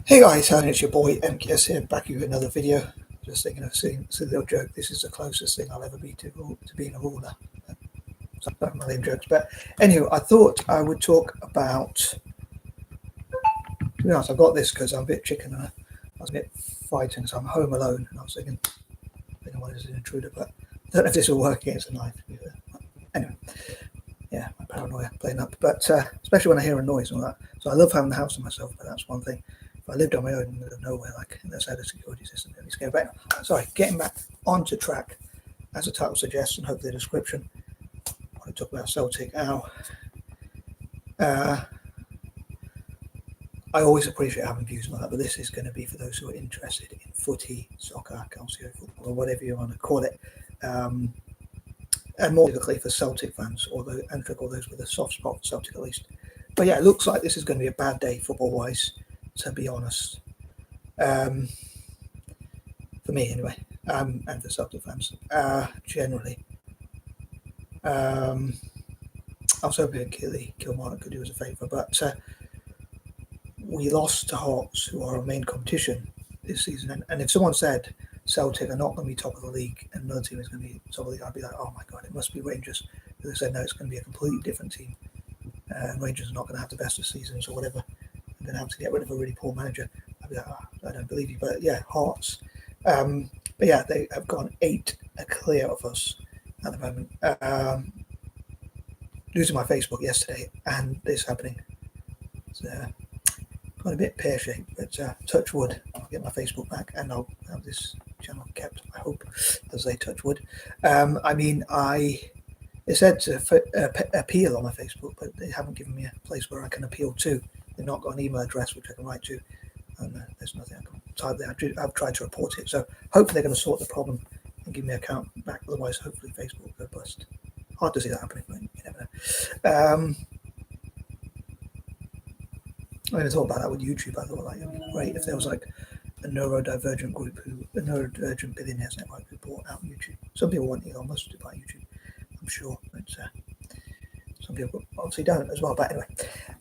Hey guys, it's your boy M.K.S here, back with another video. Just thinking of silly little joke. This is the closest thing I'll ever be to being a ruler. Some of my lame jokes, but anyway, I thought I would talk about. To be honest, I got this because I'm a bit chicken and I was a bit frightened, so I'm home alone, and I was thinking, I don't know what is an intruder, but I don't know if this will work against a knife. Anyway, yeah, my paranoia playing up, but especially when I hear a noise and all that. So I love having the house to myself, but that's one thing. If I lived on my own in the middle of nowhere, like that's had a security system, it'd be scary. But sorry, getting back onto track, as the title suggests, and hopefully the description. I want to talk about Celtic now. I always appreciate having views like that, but this is going to be for those who are interested in footy, soccer, calcio football, or whatever you want to call it. And more typically for Celtic fans, and for all those with a soft spot for Celtic at least. But yeah, it looks like this is going to be a bad day football-wise, to be honest. For me anyway, and for Celtic fans generally. I was hoping Kilmarnock could do us a favour, but we lost to Hearts, who are our main competition this season. And if someone said Celtic are not going to be top of the league and another team is going to be top of the league, I'd be like, oh my god, it must be Rangers. But they said no, it's going to be a completely different team. And Rangers are not going to have the best of seasons or whatever. They're going to have to get rid of a really poor manager. I'd be like, oh, I don't believe you. But yeah, Hearts. But yeah, they have gone 8 clear of us at the moment. Losing my Facebook yesterday and this happening. It's got a bit pear-shaped, but touch wood. I'll get my Facebook back and I'll have this channel kept, I hope, as they touch wood. It said to appeal on my Facebook, but they haven't given me a place where I can appeal to. They've not got an email address which I can write to, and there's nothing I can type there. I've tried to report it, so hopefully they're going to sort the problem and give me an account back. Otherwise, hopefully Facebook will go bust. Hard to see that happening, but you never know. I even thought about that with YouTube. I thought, like, it'd be great if there was like a neurodivergent group a neurodivergent billionaires network who bought out YouTube. Some people want Elon Musk to buy YouTube, I'm sure, but some people obviously don't as well. But anyway,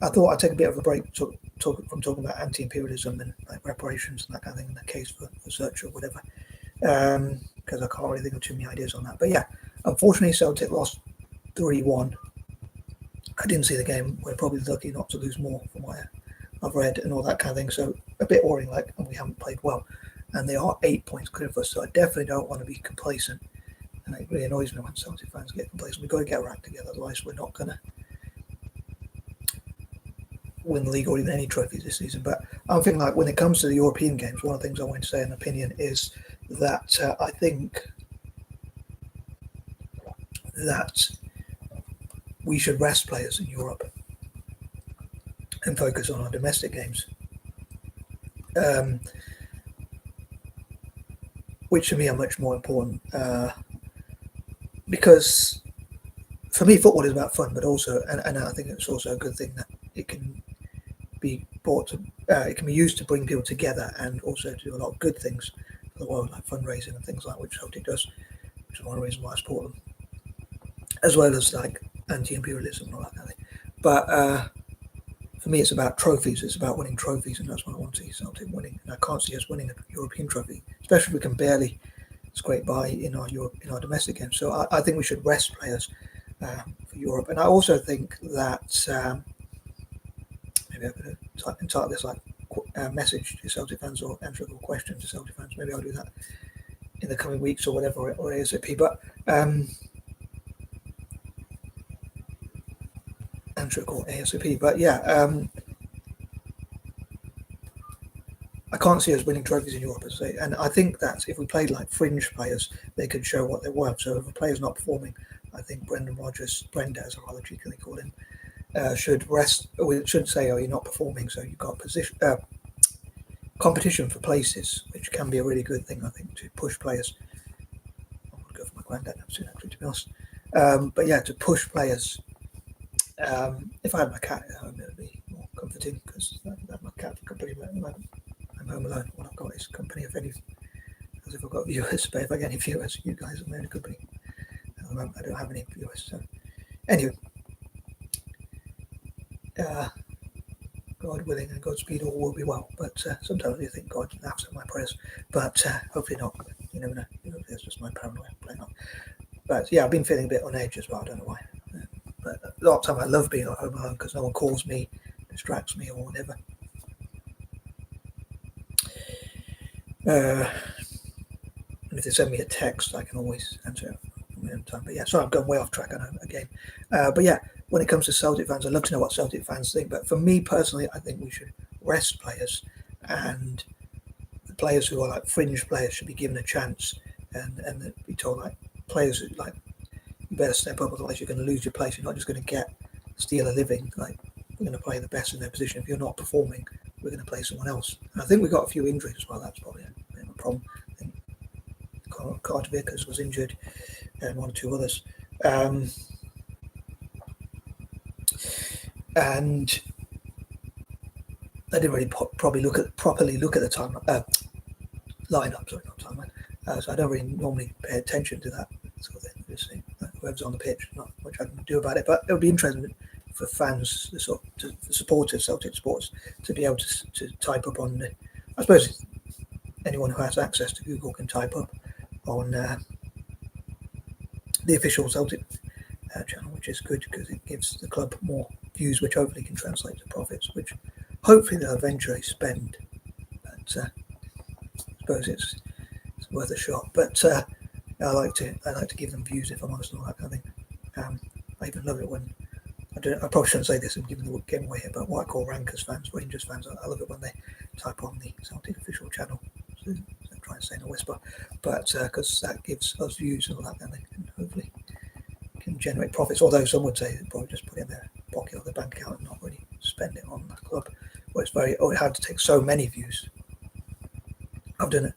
I thought I'd take a bit of a break from talking about anti-imperialism and like reparations and that kind of thing, in the case for search or whatever, because I can't really think of too many ideas on that. But yeah, unfortunately, Celtic lost 3-1. I didn't see the game. We're probably lucky not to lose more from what I've read and all that kind of thing. So a bit worrying, like, and we haven't played well. And they are 8 points clear of us, so I definitely don't want to be complacent. And it really annoys me when Celtic fans get complacent. We've got to get our act together, otherwise we're not going to win the league or even any trophies this season. But I'm thinking, like, when it comes to the European games, one of the things I want to say in opinion is that I think that we should rest players in Europe and focus on our domestic games, which to me are much more important, because for me football is about fun, but also, and I think it's also a good thing that it can be it can be used to bring people together and also to do a lot of good things for the world, like fundraising and things like which Celtic does, which is one of the reasons why I support them, as well as like anti-imperialism and all that kind of thing. But for me, it's about trophies. It's about winning trophies, and that's what I want to see Celtic winning. And I can't see us winning a European trophy, especially if we can barely scrape by in our domestic games. So I think we should rest players for Europe. And I also think that maybe I could entitle this like message to Celtic fans or answer a question to Celtic fans. Maybe I'll do that in the coming weeks or whatever, or ASAP. But ASAP. But yeah, I can't see us winning trophies in Europe, as I say. And I think that if we played like fringe players, they could show what they're worth. So if a player's not performing, I think Brenda, as I rather cheekily call him, should rest. We should say, "Oh, you're not performing, so you've got competition for places," which can be a really good thing, I think, to push players. I would go for my granddad soon, actually, to be honest. But yeah, to push players. If I had my cat at home, it would be more comforting because I have my cat for company. I'm home alone. What I've got is company, if any, as if I've got viewers. But if I get any viewers, you guys are my only company. At the moment, I don't have any viewers. So anyway, God willing and Godspeed, all will be well. But sometimes I think God laughs at my prayers, but hopefully not. You never know. It's just my paranoia playing up. But yeah, I've been feeling a bit on edge as well. I don't know why. But a lot of time I love being at home alone because no one calls me, distracts me, or whatever. And if they send me a text, I can always answer it on my own time. But yeah, sorry, I'm going way off track, I know, again. But yeah, when it comes to Celtic fans, I'd love to know what Celtic fans think. But for me personally, I think we should rest players, and the players who are like fringe players should be given a chance, and be told like players who, like, you better step up, otherwise you're going to lose your place. You're not just going to steal a living. Like, we're going to play the best in their position. If you're not performing, we're going to play someone else. And I think we got a few injuries as well. That's probably a bit of a problem. I think Carter Vickers was injured, and one or two others. And I didn't really properly look at the time lineup. Sorry, not timeline. So I don't really normally pay attention to that sort of thing. Just see whoever's on the pitch, not much I can do about it. But it would be interesting for fans, for supporters, Celtic supporters, to be able to type up on. I suppose anyone who has access to Google can type up on the official Celtic channel, which is good because it gives the club more views, which hopefully can translate to profits, which hopefully they'll eventually spend. But I suppose it's worth a shot. But I like to give them views, if I'm honest, and all that kind of thing. I even love it when I probably shouldn't say this and giving the game away here, but what I call Rankers fans, Rangers fans, I love it when they type on the Celtic official channel. So I try and say in a whisper, but because that gives us views and all that kind of thing, and hopefully can generate profits. Although some would say they probably just put it in their pocket or their bank account and not really spend it on the club. Where it's very hard to take so many views. I've done it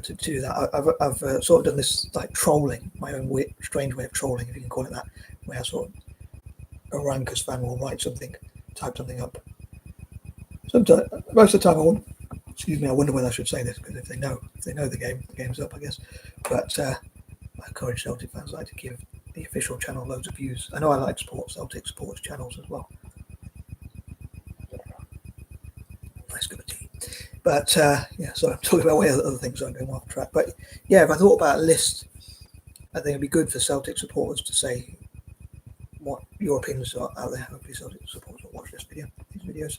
to do that. I've sort of done this like trolling, my own strange way of trolling, if you can call it that, where I sort of a Rankers fan will write something, type something up. Sometimes, most of the time, I wonder whether I should say this, because if they know the game's up, I guess. But I encourage Celtic fans like to give the official channel loads of views. I know I like Celtic sports channels as well. Nice cup of tea. But yeah, sorry, I'm talking about other things, so I'm going off track. But yeah, if I thought about a list, I think it'd be good for Celtic supporters to say what your opinions are out there. Hopefully Celtic supporters will watch these videos,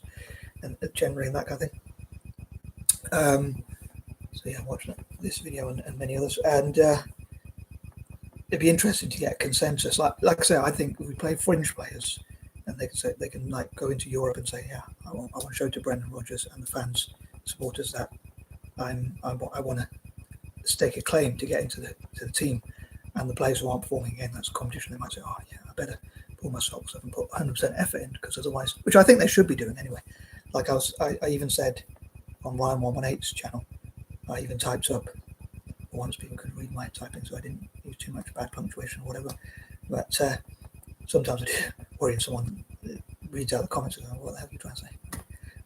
and generally that kind of thing. So yeah, watch this video and many others, and it'd be interesting to get consensus. Like I say, I think if we play fringe players, and they can like go into Europe and say, yeah, I want to show to Brendan Rodgers and the fans, supporters, that I want to stake a claim to get into the team. And the players who aren't performing, again, that's a competition. They might say, oh yeah, I better pull my socks up and put 100% effort in, because otherwise, which I think they should be doing anyway. Like I even said on Ryan 118's channel, I even typed up, once people could read my typing, so I didn't use too much bad punctuation or whatever. But sometimes I do worry if someone reads out the comments and goes, what the hell are you trying to say?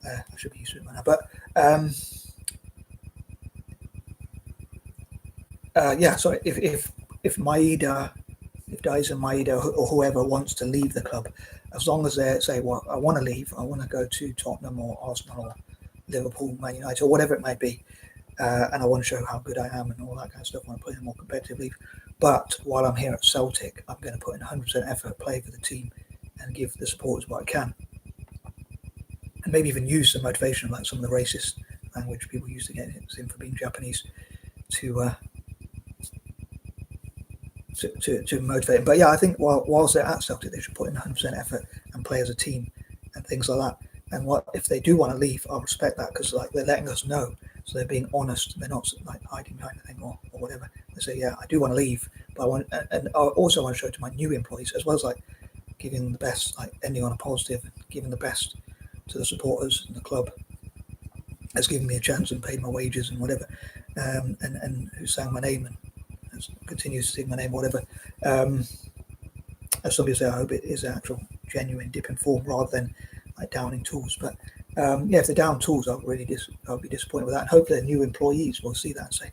I should be used to it by now. But yeah, sorry, if Maeda, if Dyson Maeda or whoever wants to leave the club, as long as they say, well, I want to leave, I want to go to Tottenham or Arsenal or Liverpool, Man United, or whatever it might be, and I want to show how good I am and all that kind of stuff, I want to play a more competitive league. But while I'm here at Celtic, I'm going to put in 100% effort, play for the team, and give the supporters what I can. And maybe even use some motivation, like some of the racist language people use to get him for being Japanese, to motivate him. But yeah, I think whilst they're at Celtic, they should put in 100% effort and play as a team and things like that. And what if they do want to leave? I'll respect that, because like they're letting us know, so they're being honest. They're not like hiding behind anything or whatever. They say, yeah, I do want to leave, but I want, and I also want to show to my new employees, as well as like giving the best, like ending on a positive, giving the best to the supporters and the club has given me a chance and paid my wages and whatever, and who sang my name and continues to sing my name, whatever. As somebody say, I hope it is an actual genuine dip in form rather than like downing tools. But yeah, if they're down tools, I'll be disappointed with that. And hopefully the new employees will see that and say,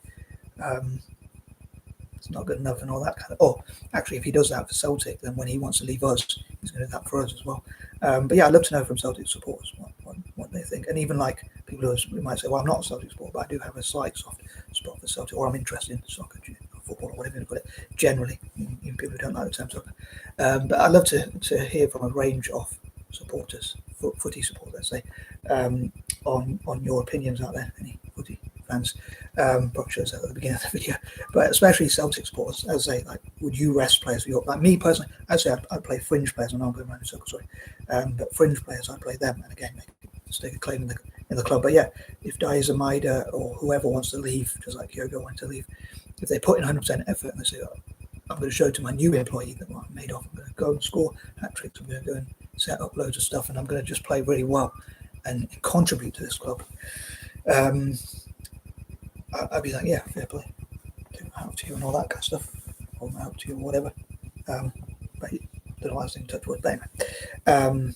it's not good enough and all that kind of. Oh, actually, if he does that for Celtic, then when he wants to leave us, he's going to do that for us as well. But yeah, I'd love to know from Celtic supporters what what they think. And even like people who might say, well, I'm not a Celtic supporter, but I do have a slight soft spot for Celtic, or I'm interested in soccer, football, or whatever you put it. Generally, even people who don't like the term soccer. But I'd love to hear from a range of supporters, footy supporters, let's say, on your opinions out there. Any footy fans? Probably shows that at the beginning of the video, but especially Celtic supporters. As I say, like, would you rest players for your, like me personally? I'd say I'd play fringe players. I know I'm going around in circles, sorry, but fringe players, I'd play them, and again, stake a claim in the club. But yeah, if Daiza Maida or whoever wants to leave, just like Yogo wanted to leave, if they put in 100% effort and they say, oh, I'm going to show to my new employee that I'm made off, I'm going to go and score hat tricks, I'm going to go and set up loads of stuff, and I'm going to just play really well and contribute to this club. I'd be like, yeah, fair play, out to you and all that kind of stuff, or out to you or whatever. But the last thing, touch wood, but anyway,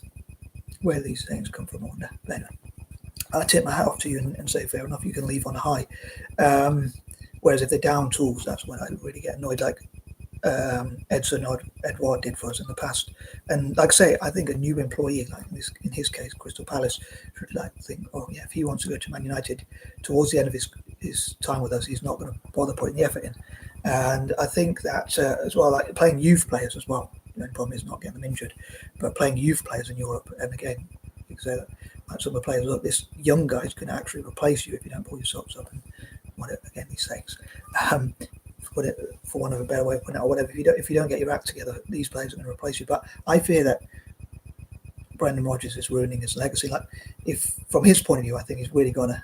where these things come from, I wonder. But anyway, I tip my hat off to you and say, fair enough, you can leave on a high. Whereas if they're down tools, that's when I really get annoyed, like Edson or Edouard did for us in the past. And like I say, I think a new employee, like in his case, Crystal Palace, should like think, oh yeah, if he wants to go to Man United towards the end of his time with us, he's not going to bother putting the effort in. And I think that as well, like playing youth players as well. The only problem is not getting them injured, but playing youth players in Europe. And again, you can say that like some of the players, look, this young guys can actually replace you if you don't pull your socks up and whatever. Again, these things. Put it for one of a better way of putting it, or whatever. If you don't get your act together, these players are going to replace you. But I fear that Brendan Rodgers is ruining his legacy. Like, if from his point of view, I think he's really going to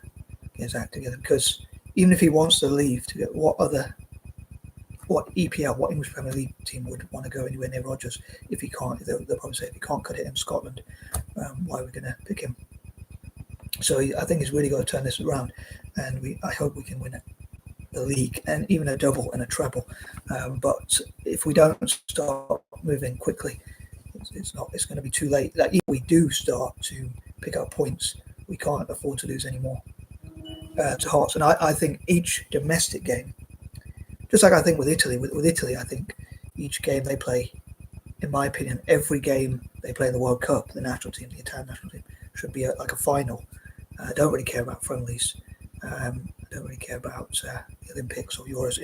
get his act together, because even if he wants to leave, to get what EPL, what English Premier League team would want to go anywhere near Rodgers if he can't? They'll probably say if he can't cut it in Scotland, why are we going to pick him? So I think he's really got to turn this around, and I hope we can win it. The league, and even a double and a treble, but if we don't start moving quickly, it's going to be too late. Like, if we do start to pick up points, we can't afford to lose anymore to Hearts. And I think each domestic game, just like I think with Italy, I think each game they play, in my opinion, every game they play in the World Cup, the national team, the Italian national team, should be like a final. I don't really care about friendlies. I don't really care about the Olympics or Euros.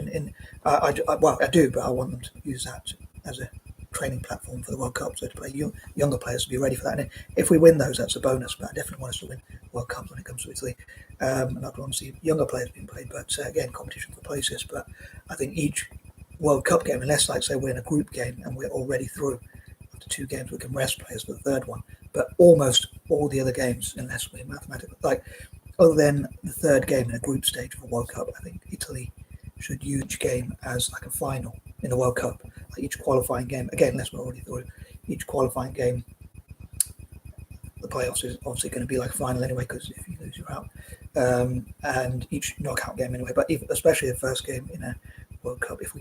I do, but I want them to use that as a training platform for the World Cup, so to play younger players to be ready for that. And if we win those, that's a bonus. But I definitely want us to win World Cups when it comes to Italy. And I'd want to see younger players being played. But again, competition for places. But I think each World Cup game, unless, like, say, we're in a group game and we're already through after 2 games, we can rest players for the third one. But almost all the other games, unless we're mathematically, like, other than the third game in a group stage of a World Cup, I think Italy should use each game as like a final in the World Cup. Like each qualifying game, again, unless we're already through, each qualifying game, the playoffs is obviously going to be like a final anyway, because if you lose, you're out. And each knockout game anyway, but especially the first game in a World Cup, if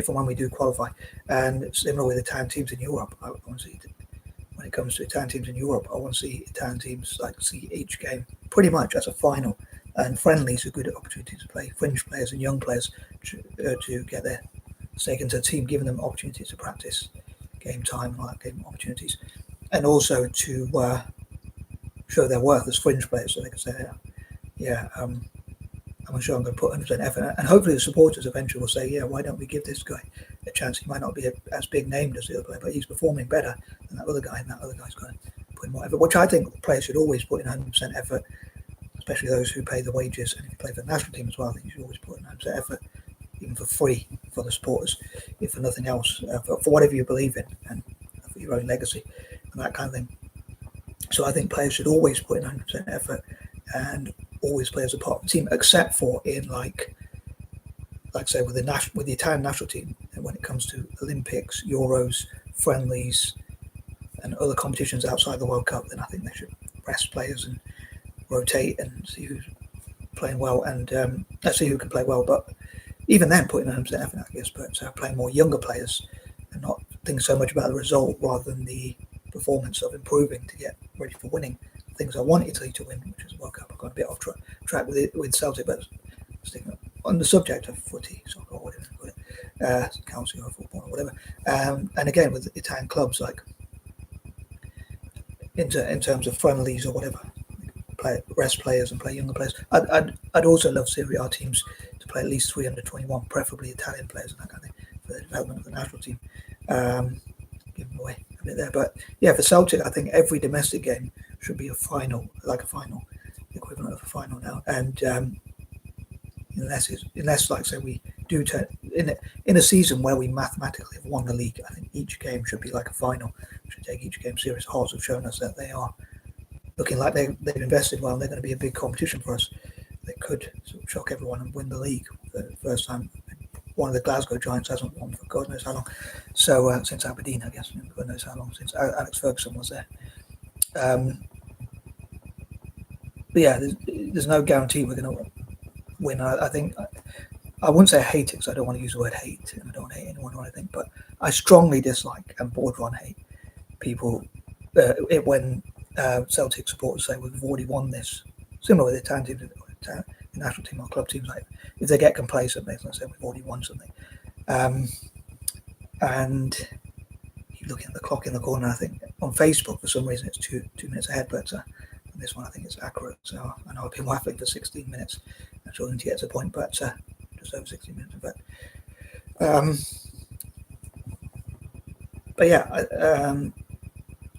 and when we do qualify. And similar with Italian teams in Europe, I want to see, when it comes to Italian teams in Europe, I want to see Italian teams see each game pretty much as a final, and friendlies are good opportunities to play fringe players and young players to get their stake into the team, giving them opportunities to practice game time and game opportunities, and also to show their worth as fringe players, so they can say, I'm sure I'm going to put 100% effort, and hopefully the supporters eventually will say, yeah, why don't we give this guy a chance? He might not be as big named as the other player, but he's performing better than that other guy, and that other guy's going to put in more effort, which I think players should always put in 100% effort, especially those who pay the wages. And if you play for the national team as well, I think you should always put in 100% effort, even for free, for the supporters, if for nothing else, for whatever you believe in, and for your own legacy and that kind of thing. So I think players should always put in 100% effort and always play as a part of the team, except for in like say with the Italian national team, and when it comes to Olympics, Euros, friendlies, and other competitions outside the World Cup, then I think they should rest players and rotate and see who's playing well, and let's see who can play well. But even then, putting 100% effort, I guess, but playing more younger players and not think so much about the result rather than the performance of improving to get ready for winning. Things I want Italy to win, which is the World Cup. I've got a bit off track with Celtic, but sticking on the subject of footy, soccer, or whatever you call it, council or football or whatever. And again, with Italian clubs, like in terms of friendlies or whatever, rest players and play younger players. I'd also love Serie A teams to play at least 3 under 21, preferably Italian players and that kind of thing for the development of the national team. Giving away a bit there, but yeah, for Celtic, I think every domestic game should be a final, like a final, the equivalent of a final now. And unless, like say, we do turn in a season where we mathematically have won the league, I think each game should be like a final. We should take each game serious. Hearts have shown us that they are looking like they've invested well. And they're going to be a big competition for us. They could sort of shock everyone and win the league for the first time. One of the Glasgow Giants hasn't won for God knows how long. So since Aberdeen, I guess, God knows how long, since Alex Ferguson was there. But yeah, there's no guarantee we're going to win. I think I wouldn't say I hate it because I don't want to use the word hate, and I don't want to hate anyone or anything. But I strongly dislike and borderline hate people when Celtic supporters say we've already won this. Similar with the Italian teams, the national team or club teams, like if they get complacent, they say we've already won something. And you're looking at the clock in the corner. I think on Facebook for some reason it's two minutes ahead, but this one I think it's accurate. So I know I've been waffling for 16 minutes. I'm sure to get to the point, but just over 16 minutes. But yeah,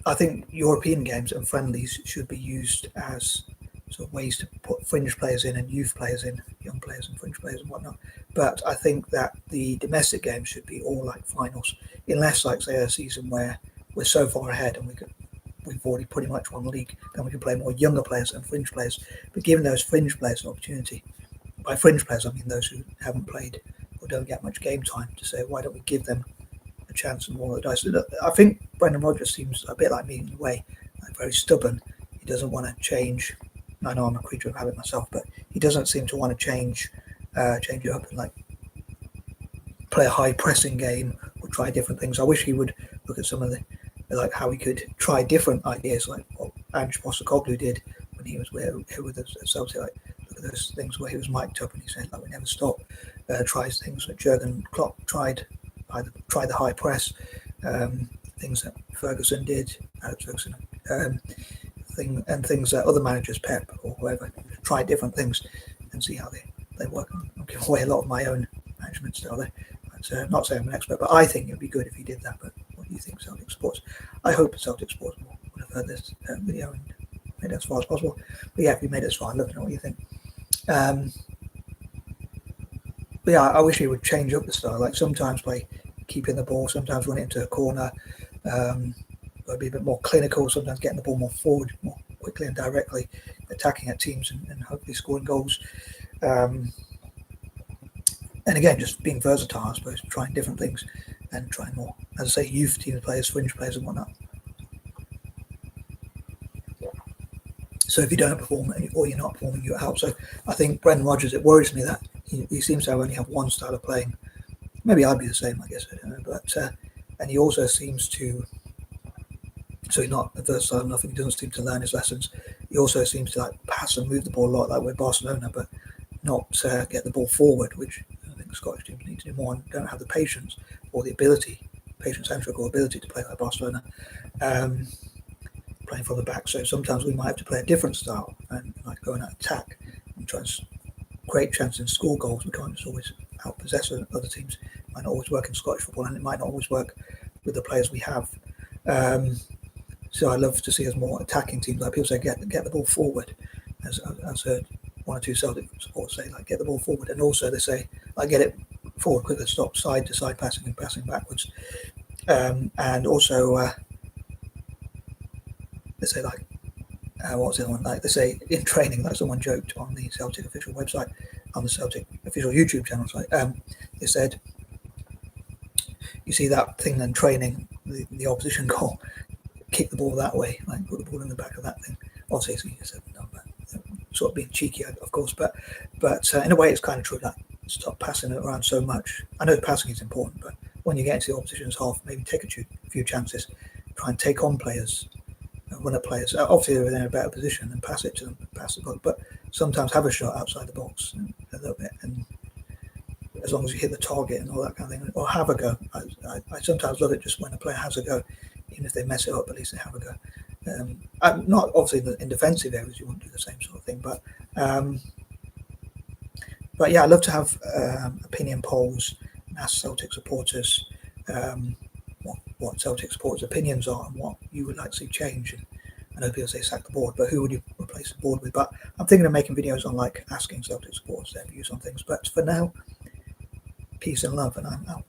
I think European games and friendlies should be used as sort of ways to put fringe players in and youth players in, young players and fringe players and whatnot. But I think that the domestic games should be all like finals, unless, like, say, a season where we're so far ahead and we've already pretty much won the league, then we can play more younger players and fringe players. But giving those fringe players an opportunity, by fringe players I mean those who haven't played or don't get much game time, to say why don't we give them a chance and roll the dice. I think Brendan Rodgers seems a bit like me in a way, like very stubborn. He doesn't want to change. I know I'm a creature of habit myself, but he doesn't seem to want to change it up and like play a high pressing game or try different things. I wish he would look at some of the, like, how he could try different ideas, like what Ange Postecoglou did when he was here with us at Celtic. Like, look at those things where he was mic'd up and he said, like, we never stop. Tries things that Jurgen Klopp tried the high press, things that Ferguson did, Alex Ferguson, things that other managers, Pep or whoever, try different things and see how they work. I'm giving away a lot of my own management style there. But, not saying I'm an expert, but I think it would be good if he did that. But what do you think, Celtic Sports? I hope Celtic Sports would have heard this video and made it as far as possible. But yeah, if you made it as far, I'd love to know what you think. But yeah, I wish he would change up the style. Like sometimes play keeping the ball, sometimes run it into a corner. Got to be a bit more clinical. Sometimes getting the ball more forward, more quickly and directly, attacking at teams and hopefully scoring goals. And again, just being versatile, I suppose, trying different things and trying more. As I say, youth team players, fringe players, and whatnot. So if you don't perform or you're not performing, you're out. So I think Brendan Rodgers, it worries me that he seems to only have one style of playing. Maybe I'd be the same, I guess. I don't know. But and he also seems to. So he's not versatile enough, and he doesn't seem to learn his lessons. He also seems to like pass and move the ball a lot, like with Barcelona, but not get the ball forward, which I think Scottish teams need to do more and don't have the patience or the ability, patience-centric or ability to play like Barcelona, playing from the back. So sometimes we might have to play a different style and like go and attack and try and create chances and score goals. We can't just always outpossess other teams. It might not always work in Scottish football, and it might not always work with the players we have. So I love to see us more attacking teams. Like people say, get the ball forward. As heard one or two Celtic supporters say, like get the ball forward, and also they say like get it forward quicker, stop side to side passing and passing backwards. And also they say like what's the other one? Like they say in training, like someone joked on the Celtic official website, on the Celtic official YouTube channel. They said, you see that thing in training, the opposition goal. Kick the ball that way, like put the ball in the back of that thing. Obviously, it's easier said than done, but sort of being cheeky, of course. But in a way, it's kind of true. Like stop passing it around so much. I know passing is important, but when you get into the opposition's half, maybe take a few chances, try and take on players, run at players. Obviously, they're in a better position and pass it to them, pass the ball. But sometimes have a shot outside the box a little bit, and as long as you hit the target and all that kind of thing, or have a go. I sometimes love it just when a player has a go. Even if they mess it up, at least they have a go. Not obviously in defensive areas, you wouldn't do the same sort of thing, but yeah, I'd love to have opinion polls and ask Celtic supporters what Celtic supporters' opinions are and what you would like to see change. And I know people say sack the board, but who would you replace the board with? But I'm thinking of making videos on like asking Celtic supporters their views on things. But for now, peace and love, and I'm out.